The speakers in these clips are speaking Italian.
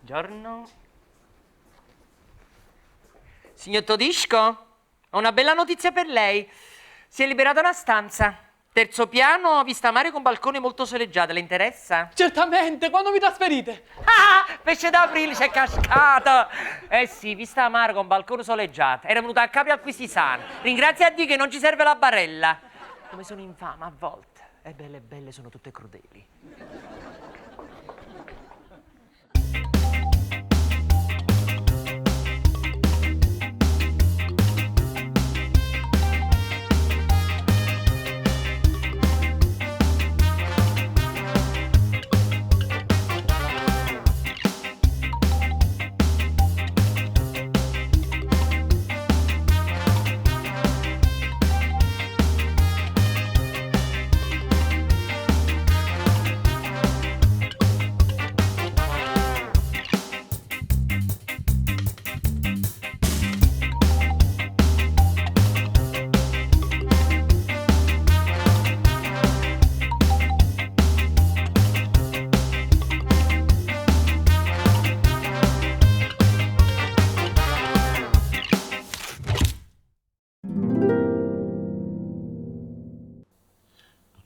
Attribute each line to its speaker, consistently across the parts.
Speaker 1: Buongiorno. Signor Todisco, ho una bella notizia per lei. Si è liberata una stanza. Terzo piano, vista mare con balcone molto soleggiato. Le interessa?
Speaker 2: Certamente, quando vi trasferite?
Speaker 1: Ah, pesce d'aprile, c'è cascata. Eh sì, vista mare con balcone soleggiato. Era venuta a capo al Quisisano. Ringrazia a Dio che non ci serve la barella. Come sono infame a volte. E belle sono tutte crudeli.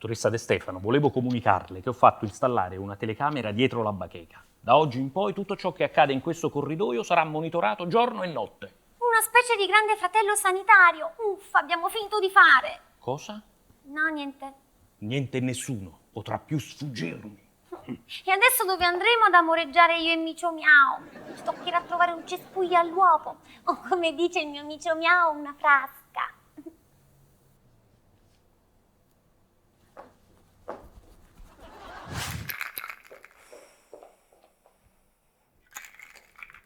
Speaker 3: Dottoressa De Stefano, volevo comunicarle che ho fatto installare una telecamera dietro la bacheca. Da oggi in poi tutto ciò che accade in questo corridoio sarà monitorato giorno e notte.
Speaker 4: Una specie di grande fratello sanitario. Uffa, abbiamo finito di fare.
Speaker 3: Cosa?
Speaker 4: No, niente.
Speaker 3: Niente e nessuno potrà più sfuggirmi.
Speaker 4: E adesso dove andremo ad amoreggiare io e Micio Miao? Ci toccherà trovare un cespuglio all'uovo. O come dice il mio Micio Miao, una frasca.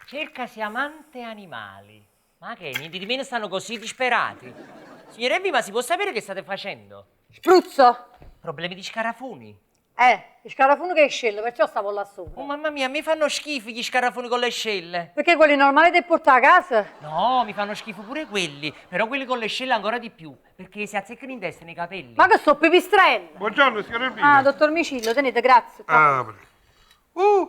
Speaker 1: Cercasi amante animali. Ma che, niente di meno stanno così disperati. Signor Evvi, ma si può sapere che state facendo?
Speaker 5: Spruzzo!
Speaker 1: Problemi di scarafoni?
Speaker 5: Gli scarafoni che scelgo, perciò stavo là sopra.
Speaker 1: Oh mamma mia, mi fanno schifo gli scarafoni con le scelle.
Speaker 5: Perché quelli normali te porta a casa?
Speaker 1: No, mi fanno schifo pure quelli, però quelli con le scelle ancora di più, perché si azzeccano in testa nei capelli.
Speaker 5: Ma che sto pipistrello?
Speaker 6: Buongiorno, signor Elvira.
Speaker 5: Ah, dottor Micillo, tenete, grazie.
Speaker 6: Prego.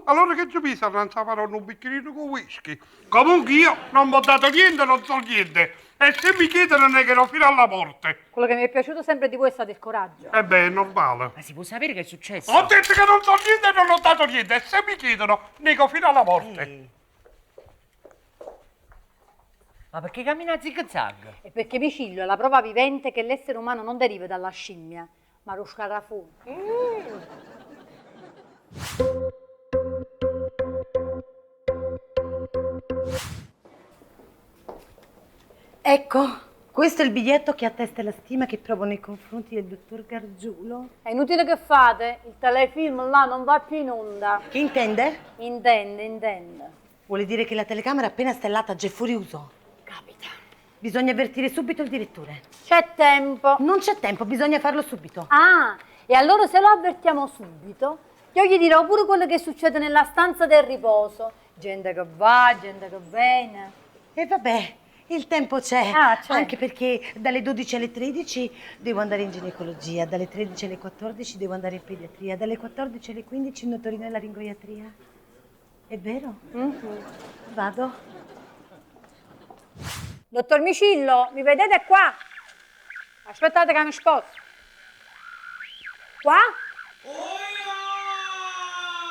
Speaker 6: Allora che ci pisa non sapevano un bicchierino con whisky? Comunque io non mi ho dato niente, non so niente. E se mi chiedono ne negherò fino alla morte.
Speaker 5: Quello che mi è piaciuto sempre di voi è stato il coraggio.
Speaker 6: E beh, è normale.
Speaker 1: Ma si può sapere che è successo?
Speaker 6: Ho detto che non so niente e non ho dato niente. E se mi chiedono, nego fino alla morte.
Speaker 1: Ma perché cammina a zig-zag?
Speaker 5: E perché Micillo è la prova vivente che l'essere umano non deriva dalla scimmia, ma lo scarafone.
Speaker 7: Ecco, questo è il biglietto che attesta la stima che provo nei confronti del dottor Gargiulo.
Speaker 5: È inutile che fate, il telefilm là non va più in onda.
Speaker 7: Che intende?
Speaker 5: Intende.
Speaker 7: Vuole dire che la telecamera appena stellata già è fuori uso.
Speaker 5: Capita.
Speaker 7: Bisogna avvertire subito il direttore.
Speaker 5: C'è tempo.
Speaker 7: Non c'è tempo, bisogna farlo subito.
Speaker 5: Ah, e allora se lo avvertiamo subito, io gli dirò pure quello che succede nella stanza del riposo. Gente che va, gente che viene.
Speaker 7: E vabbè, il tempo c'è.
Speaker 5: Ah, c'è.
Speaker 7: Anche perché dalle 12 alle 13 devo andare in ginecologia, dalle 13 alle 14 devo andare in pediatria, dalle 14 alle 15 in otorinella laringoiatria. È vero? Vado.
Speaker 5: Dottor Micillo, mi vedete qua? Aspettate che mi sposto. Qua?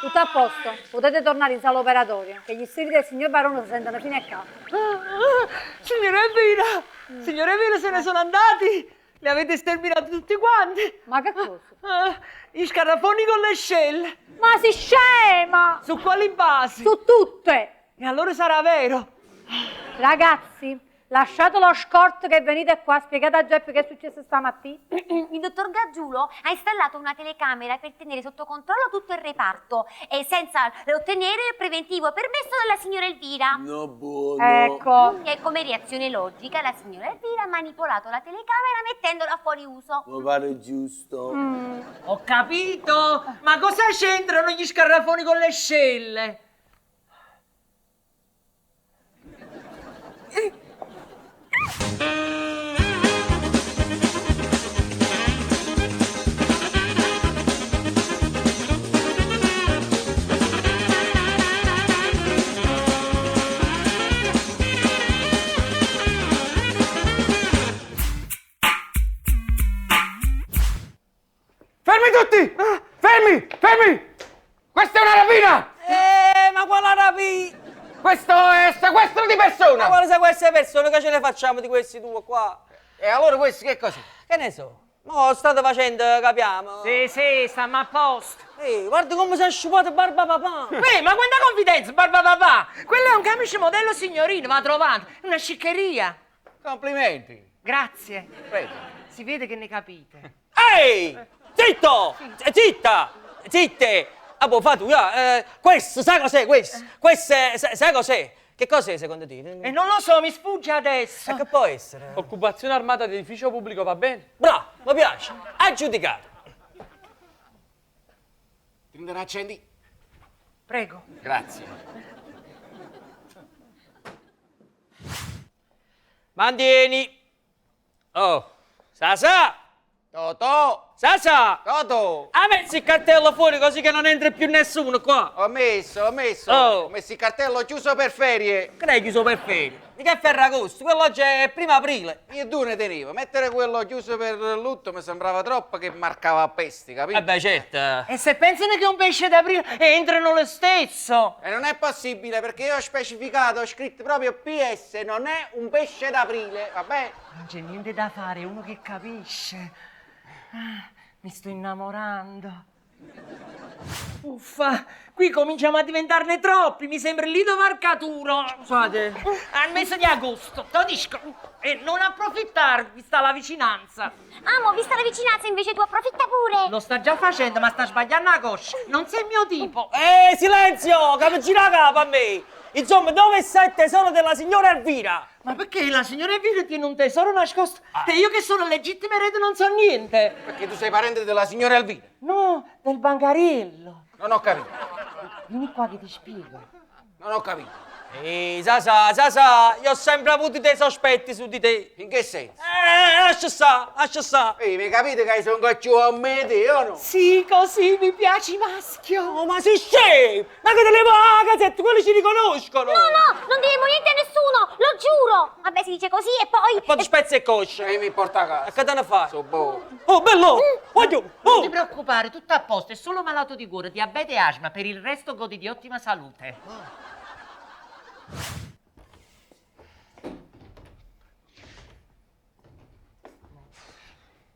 Speaker 5: Tutto a posto, potete tornare in sala operatoria, che gli spiriti del signor Barone si sentono fino a capo.
Speaker 1: Signora Elvira! Signora Elvira, se ne sono andati! Li avete sterminati tutti quanti!
Speaker 5: Ma che cosa?
Speaker 1: Gli scarafoni con le scelle!
Speaker 5: Ma si scema!
Speaker 1: Su quali basi?
Speaker 5: Su tutte!
Speaker 1: E allora sarà vero!
Speaker 5: Ragazzi, lasciate lo scorto che venite qua, spiegate a Geppi che è successo stamattina.
Speaker 4: Il dottor Gargiulo ha installato una telecamera per tenere sotto controllo tutto il reparto e senza ottenere il preventivo permesso dalla signora Elvira.
Speaker 8: No, buono.
Speaker 5: Ecco.
Speaker 4: E come reazione logica la signora Elvira ha manipolato la telecamera mettendola fuori uso.
Speaker 8: Mi pare giusto.
Speaker 1: Ho capito! Ma cosa c'entrano gli scarafoni con le scelle?
Speaker 9: Fermi! Fermi! Fermi! Questa è una rapina!
Speaker 10: Ma quale rapina?
Speaker 9: Questo è sequestro di persona!
Speaker 10: Ma quale sequestro di persone? Che ce ne facciamo di questi due qua?
Speaker 9: E allora questi che cos'è?
Speaker 10: Che ne so? No, state facendo, capiamo?
Speaker 1: Sì, stiamo a posto.
Speaker 10: Guarda come si è sciupato barba papà!
Speaker 1: Ma quanta confidenza, barba papà! Quello è un camice modello signorino, va trovato. Una sciccheria.
Speaker 9: Complimenti!
Speaker 1: Grazie.
Speaker 9: Prego.
Speaker 1: Si vede che ne capite.
Speaker 10: Ehi! Zitto! Zitta! Zitte! Ah, boh, fa tu, questo, sai cos'è questo? Questo, sai cos'è? Che cos'è secondo te?
Speaker 1: E non lo so, mi sfugge adesso.
Speaker 10: Che può essere?
Speaker 2: Occupazione armata di edificio pubblico, va bene?
Speaker 10: Bravo, mi piace. Aggiudicato.
Speaker 9: Ti ne accendi?
Speaker 1: Prego.
Speaker 9: Grazie.
Speaker 10: Mantieni. Oh, Sasa!
Speaker 9: Totò!
Speaker 10: Sasa!
Speaker 9: Totò!
Speaker 10: Ha messo il cartello fuori così che non entra più nessuno qua.
Speaker 9: Ho messo.
Speaker 10: Oh.
Speaker 9: Ho messo il cartello chiuso per ferie.
Speaker 10: Che ne hai chiuso per ferie? Di che Ferragosto? Quello oggi è 1 aprile.
Speaker 9: Io tu ne tenevo. Mettere quello chiuso per lutto mi sembrava troppo che marcava a pesti, capito?
Speaker 10: Beh, certo.
Speaker 1: E se pensano che è un pesce d'aprile, entrano lo stesso.
Speaker 9: E non è possibile perché io ho specificato, ho scritto proprio PS, non è un pesce d'aprile, va bene?
Speaker 1: Non c'è niente da fare, è uno che capisce. Mi sto innamorando. Uffa, qui cominciamo a diventarne troppi, mi sembra il lido marcaturo.
Speaker 10: Scusate.
Speaker 1: Al mese di agosto, todisco. E non approfittare, vista la vicinanza.
Speaker 4: Amo, vista la vicinanza, invece tu approfitta pure.
Speaker 1: Lo sta già facendo, ma sta sbagliando la coscia. Non sei il mio tipo.
Speaker 10: Silenzio! Che mi gira la capa a me! Insomma, dove sta il tesoro della signora Elvira?
Speaker 1: Ma perché la signora Elvira tiene un tesoro nascosto? E io che sono legittima erede non so niente.
Speaker 9: Perché tu sei parente della signora Elvira.
Speaker 1: No, del bancariello.
Speaker 9: Non ho capito.
Speaker 1: Vieni qua che ti spiego.
Speaker 9: Non ho capito.
Speaker 10: Sasa, io ho sempre avuto dei sospetti su di te.
Speaker 9: In che senso?
Speaker 10: Lascia sta.
Speaker 9: Mi capite che sono cacciuto a me te o no?
Speaker 1: Sì, così mi piaci maschio.
Speaker 10: Oh, ma sei scemo! Ma che te le va a casetta, quelli ci riconoscono!
Speaker 4: No, non diremo niente a nessuno, lo giuro. Vabbè, si dice così e poi...
Speaker 10: Poi ti spezzi e coscia.
Speaker 9: E mi porta a casa.
Speaker 10: E che te ne fai?
Speaker 9: So buono.
Speaker 10: Oh, bello! Voglio!
Speaker 1: Non ti preoccupare, tutto a posto, è solo malato di cuore, diabete e asma, per il resto godi di ottima salute.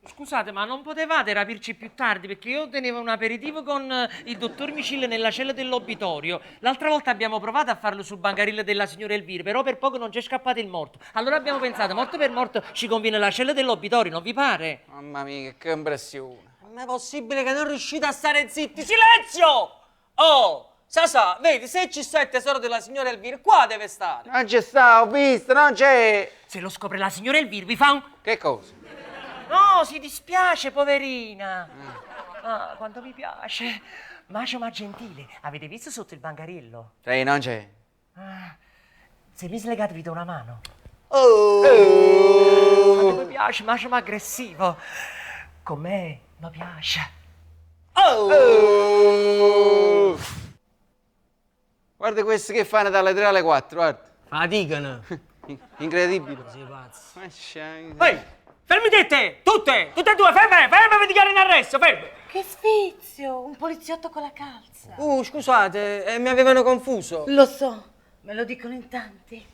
Speaker 1: Scusate, ma non potevate rapirci più tardi perché io tenevo un aperitivo con il dottor Micille nella cella dell'obitorio. L'altra volta abbiamo provato a farlo sul bancarile della signora Elvira, però per poco non c'è scappato il morto. Allora abbiamo pensato, morto per morto, ci conviene la cella dell'obitorio, non vi pare?
Speaker 9: Mamma mia, che impressione.
Speaker 10: Ma è possibile che non riuscite a stare zitti? Silenzio! Oh! Sasa, vedi, se ci sta il tesoro della signora Elvira, qua deve stare.
Speaker 9: Non c'è sta, ho visto, non c'è.
Speaker 1: Se lo scopre la signora Elvira, vi fa un...
Speaker 9: Che cosa?
Speaker 1: No, si dispiace, poverina. Ah, quanto mi piace. Macio ma gentile. Avete visto sotto il bancariello?
Speaker 9: Sì, non c'è.
Speaker 1: Se mi slegate vi do una mano.
Speaker 10: Oh!
Speaker 1: Quanto mi piace, macio ma aggressivo. Con me mi piace.
Speaker 10: Oh!
Speaker 9: Guarda questi che fanno dalle 3 alle 4, guarda.
Speaker 10: Faticano.
Speaker 9: Incredibile.
Speaker 10: Sei pazzo. Ehi! Fermi te! Tutte e due, ferme per dichiarare in arresto, ferme!
Speaker 7: Che sfizio, un poliziotto con la calza.
Speaker 10: Scusate, mi avevano confuso.
Speaker 7: Lo so, me lo dicono in tanti.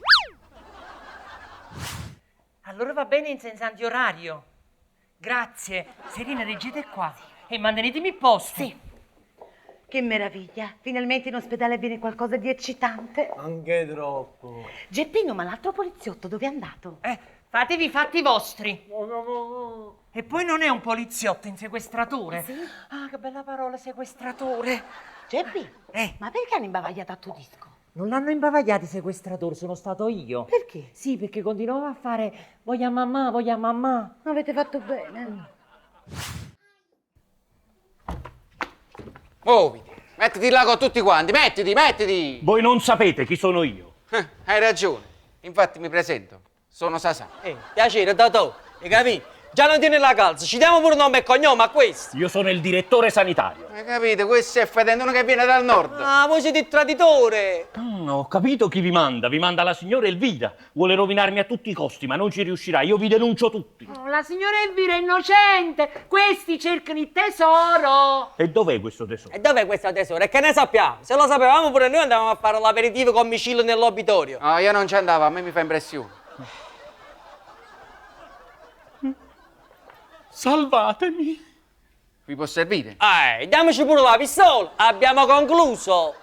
Speaker 1: Allora va bene in senso antiorario. Grazie. Serena, reggete qua. E mantenetemi posti.
Speaker 7: Sì. Che meraviglia, finalmente in ospedale viene qualcosa di eccitante.
Speaker 10: Anche troppo.
Speaker 7: Geppino, ma l'altro poliziotto dove è andato?
Speaker 1: Fatevi i fatti vostri. E poi non è un poliziotto, è un sequestratore.
Speaker 7: Sì?
Speaker 1: Ah, che bella parola, sequestratore.
Speaker 7: Geppi, ma perché hanno imbavagliato a tuo disco?
Speaker 1: Non l'hanno imbavagliato i sequestratori, sono stato io.
Speaker 7: Perché?
Speaker 1: Sì, perché continuava a fare voglio a mamma.
Speaker 7: Non avete fatto bene.
Speaker 9: Muoviti, mettiti là con tutti quanti, mettiti.
Speaker 3: Voi non sapete chi sono io.
Speaker 9: Hai ragione. Infatti mi presento. Sono Sasà.
Speaker 10: Piacere, Totò. Hai capito? già non tiene la calza, ci diamo pure nome e cognome a questo.
Speaker 3: Io sono il direttore sanitario.
Speaker 9: Hai capito? Questo è fedente uno che viene dal nord.
Speaker 10: Ah, voi siete il traditore.
Speaker 3: Ho capito chi vi manda la signora Elvira. Vuole rovinarmi a tutti i costi, ma non ci riuscirà, io vi denuncio tutti.
Speaker 1: La signora Elvira è innocente, questi cercano il tesoro.
Speaker 3: E dov'è questo tesoro?
Speaker 10: E dov'è questo tesoro? E che ne sappiamo? Se lo sapevamo pure noi andavamo a fare l'aperitivo con Micillo nell'obitorio.
Speaker 9: No, io non ci andavo, a me mi fa impressione.
Speaker 3: Salvatemi.
Speaker 9: Vi può servire?
Speaker 10: Diamoci pure la pistola. Abbiamo concluso.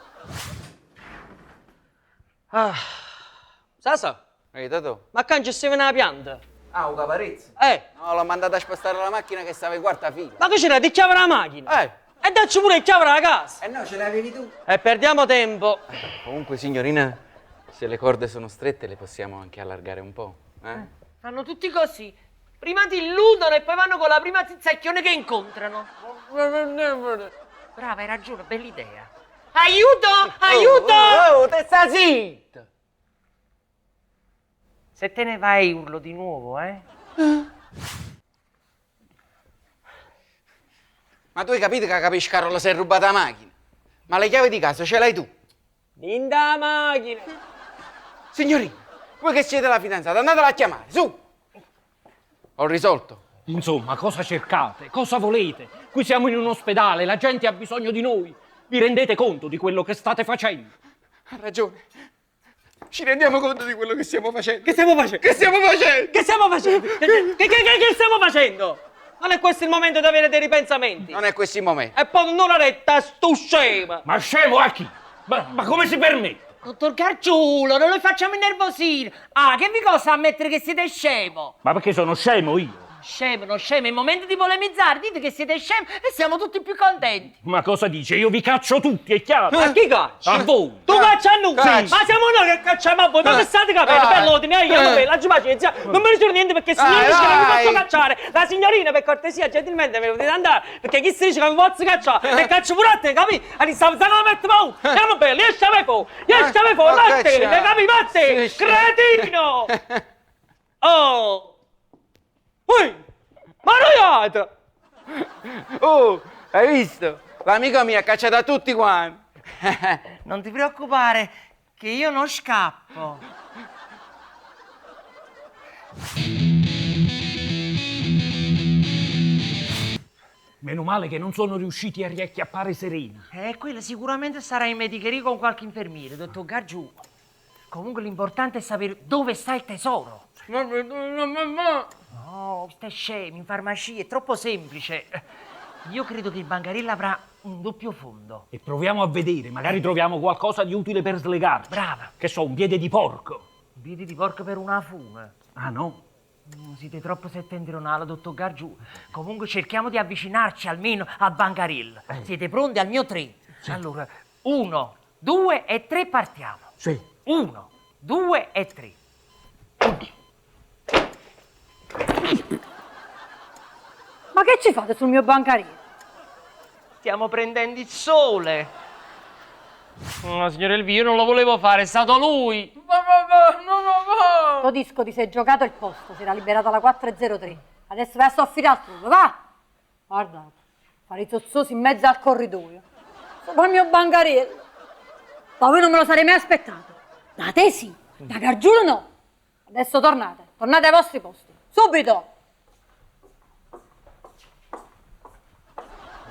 Speaker 10: Sasa,
Speaker 9: Ehi, Totò.
Speaker 10: ma canci si viene la pianta?
Speaker 9: Ah, un caparezza?
Speaker 10: No,
Speaker 9: l'ho mandato a spostare la macchina che stava in quarta fila.
Speaker 10: ma che c'era? Ti chiave la macchina? E dacci pure il chiave alla casa.
Speaker 9: No, ce l'avevi tu.
Speaker 10: E perdiamo tempo.
Speaker 9: Comunque, signorina, se le corde sono strette le possiamo anche allargare un po',
Speaker 1: Fanno tutti così. Prima ti illudono e poi vanno con la prima zizzacchione che incontrano. Brava, hai ragione, bella idea. Aiuto! Aiuto!
Speaker 9: Oh, te sta zitto!
Speaker 1: Se te ne vai urlo di nuovo,
Speaker 9: Ma tu hai capito che capisci Carlo si è rubata la macchina? Ma le chiavi di casa ce l'hai tu?
Speaker 10: Linda macchina.
Speaker 9: Signorina, voi che siete la fidanzata, andatela a chiamare, su! Ho risolto.
Speaker 3: Insomma, cosa cercate? Cosa volete? Qui siamo in un ospedale, la gente ha bisogno di noi. Vi rendete conto di quello che state facendo?
Speaker 9: Ha ragione. Ci rendiamo conto di quello che stiamo facendo.
Speaker 10: Che stiamo facendo?
Speaker 9: Che stiamo facendo?
Speaker 10: Che stiamo facendo? Che stiamo facendo? Non è questo il momento di avere dei ripensamenti.
Speaker 9: Non è questo il momento.
Speaker 10: E poi non la retta, sto scema.
Speaker 3: Ma scemo a chi? Ma come si permette?
Speaker 1: Dottor Gargiulo, non lo facciamo innervosire. Ah, che vi cosa ammettere che siete scemo?
Speaker 3: Ma perché sono scemo io?
Speaker 1: Scemo, non scemo, è il momento di polemizzare, dite che siete scemi e siamo tutti più contenti.
Speaker 3: Ma cosa dice? Io vi caccio tutti, è chiaro?
Speaker 10: Ma chi caccia?
Speaker 3: A voi!
Speaker 10: Tu caccia a noi!
Speaker 9: Caccia.
Speaker 10: Ma siamo noi che cacciamo a voi! Ma che state capendo? Bello, io, la pazienza! Non mi dice niente perché se non dice che non vi posso cacciare! La signorina, per cortesia, gentilmente me lo potete andare! Perché chi si dice che non vi posso cacciare? E caccio pure a te, capì? E stiamo a mettere paura! Andiamo bene, riesci a me fuori! Riesci a me fuori! Vattene, capi? Vattene! Cretino! Oh! Ui! Ma noiata!
Speaker 9: Oh, hai visto? L'amico mi ha cacciato a tutti quanti.
Speaker 1: Non ti preoccupare, che io non scappo.
Speaker 3: Meno male che non sono riusciti a riacchiappare Serena.
Speaker 1: Quella sicuramente sarà in medicheria con qualche infermiere, dottor Gargiulo. Comunque l'importante è sapere dove sta il tesoro. No, stai scemi, in farmacia è troppo semplice. Io credo che il bancarella avrà un doppio fondo.
Speaker 3: E proviamo a vedere, magari troviamo qualcosa di utile per slegarci.
Speaker 1: Brava.
Speaker 3: Che so, un piede di porco.
Speaker 1: Piedi di porco per una fume.
Speaker 3: Ah no?
Speaker 1: Siete troppo settentrionali, dottor Gargiù. Comunque cerchiamo di avvicinarci almeno al bancarella. Siete pronti al mio 3? Sì. Allora, 1, 2 e 3 partiamo.
Speaker 3: Sì.
Speaker 1: 1, 2 e 3.
Speaker 5: Ma che ci fate sul mio bancarello?
Speaker 1: Stiamo prendendo il sole. No, signor Elvio, io non lo volevo fare, è stato lui.
Speaker 5: Lo disco ti sei giocato il posto, si era liberata la 403. Adesso vai a soffrire al tuo, va! Guardate, fare i zozzosi in mezzo al corridoio. Sopra il mio bancarello. Ma voi non me lo sarei mai aspettato. Da te sì, da Gargiulo no. Adesso tornate ai vostri posti. Subito!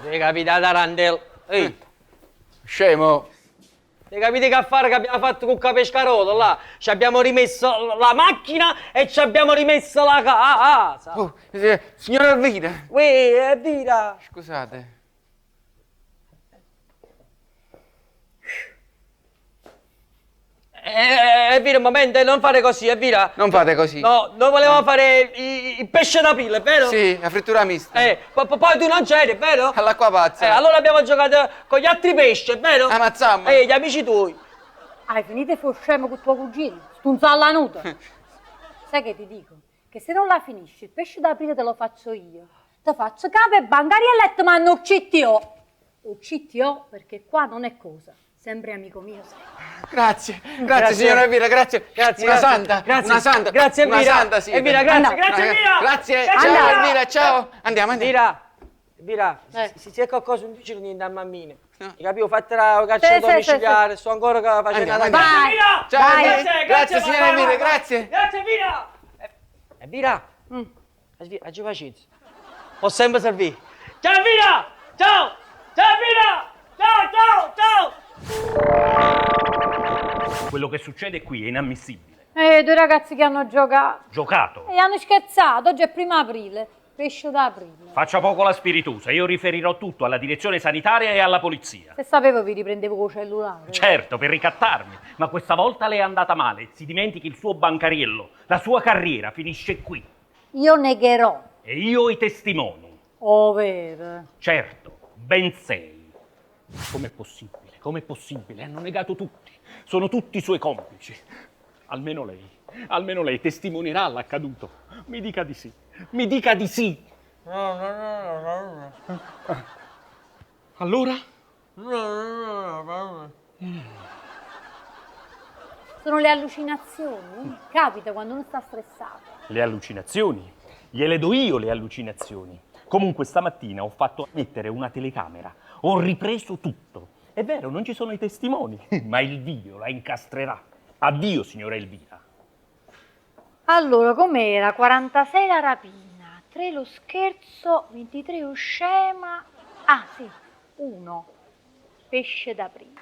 Speaker 10: Ti capita Tarandel? Ehi,
Speaker 9: Scemo.
Speaker 10: ti capite che affare che abbiamo fatto con Capescarolo là? Ci abbiamo rimesso la macchina e ci abbiamo rimesso la casa.
Speaker 9: Oh, signora Elvira.
Speaker 10: Uè, Elvira.
Speaker 9: Scusate.
Speaker 10: Elvira, un momento, non fare così, Elvira.
Speaker 9: Non fate così.
Speaker 10: No, noi volevamo fare il pesce da pila, è vero?
Speaker 9: Sì, la frittura mista.
Speaker 10: Poi tu non c'eri, è vero?
Speaker 9: All'acqua pazza.
Speaker 10: Allora abbiamo giocato con gli altri pesci, è vero?
Speaker 9: Amazzammo.
Speaker 10: Gli amici tuoi.
Speaker 5: Hai finito fu scemo con tuo cugino? Stunzalla alla nuda. Sai che ti dico? Che se non la finisci, il pesce d'aprile te lo faccio io. Te faccio capo e bancarella e ti mando un CTO. Un CTO perché qua non è cosa. Sempre amico mio sei.
Speaker 9: Grazie, grazie signora Elvira, grazie.
Speaker 10: Grazie,
Speaker 9: Una
Speaker 10: grazie,
Speaker 9: santa,
Speaker 10: grazie.
Speaker 9: una santa.
Speaker 10: Grazie,
Speaker 9: una
Speaker 10: Elvira.
Speaker 9: santa, sì.
Speaker 10: Elvira, grazie,
Speaker 5: Andiamo.
Speaker 10: grazie, Elvira.
Speaker 9: Grazie,
Speaker 10: Grazie,
Speaker 9: ciao
Speaker 10: Elvira.
Speaker 9: Elvira, ciao. Andiamo, andiamo.
Speaker 10: Elvira,
Speaker 5: Eh.
Speaker 10: se c'è qualcosa non dici niente a mammina.
Speaker 9: No.
Speaker 10: Capivo, fatela la caccia
Speaker 5: Sì,
Speaker 10: domiciliare, sto ancora facendo
Speaker 9: Andiamo,
Speaker 10: la
Speaker 9: andiamo.
Speaker 10: Grazie, Elvira.
Speaker 9: Ciao,
Speaker 5: Vai.
Speaker 9: Elvira. Grazie signora Elvira, grazie.
Speaker 10: Grazie, Elvira. Elvira. Oggi pazienza. Ho sempre servito. Ciao, Elvira. Ciao. Ciao, Elvira. Ciao, ciao, ciao.
Speaker 3: Quello che succede qui è inammissibile.
Speaker 5: Due ragazzi che hanno giocato.
Speaker 3: Giocato.
Speaker 5: E hanno scherzato, oggi è 1° aprile. Pesce d'aprile.
Speaker 3: Faccia poco la spiritosa, io riferirò tutto alla direzione sanitaria e alla polizia.
Speaker 5: Se sapevo vi riprendevo col cellulare.
Speaker 3: Certo, per ricattarmi, ma questa volta le è andata male. Si dimentichi il suo bancariello. La sua carriera finisce qui.
Speaker 5: Io negherò.
Speaker 3: E io i testimoni.
Speaker 5: Oh, vero.
Speaker 3: Certo, ben 6. Com'è possibile? Com'è possibile? Hanno negato tutti. Sono tutti i suoi complici. Almeno lei testimonierà l'accaduto. Mi dica di sì. Mi dica di sì. Allora?
Speaker 5: Sono le allucinazioni. Capita quando uno sta stressato.
Speaker 3: Le allucinazioni? Gliele do io le allucinazioni. Comunque stamattina ho fatto mettere una telecamera. Ho ripreso tutto. È vero, non ci sono i testimoni, ma il video la incastrerà. Addio, signora Elvira.
Speaker 5: Allora, com'era? 46 la rapina, 3 lo scherzo, 23 oscema. Ah, sì, 1. Pesce d'aprile.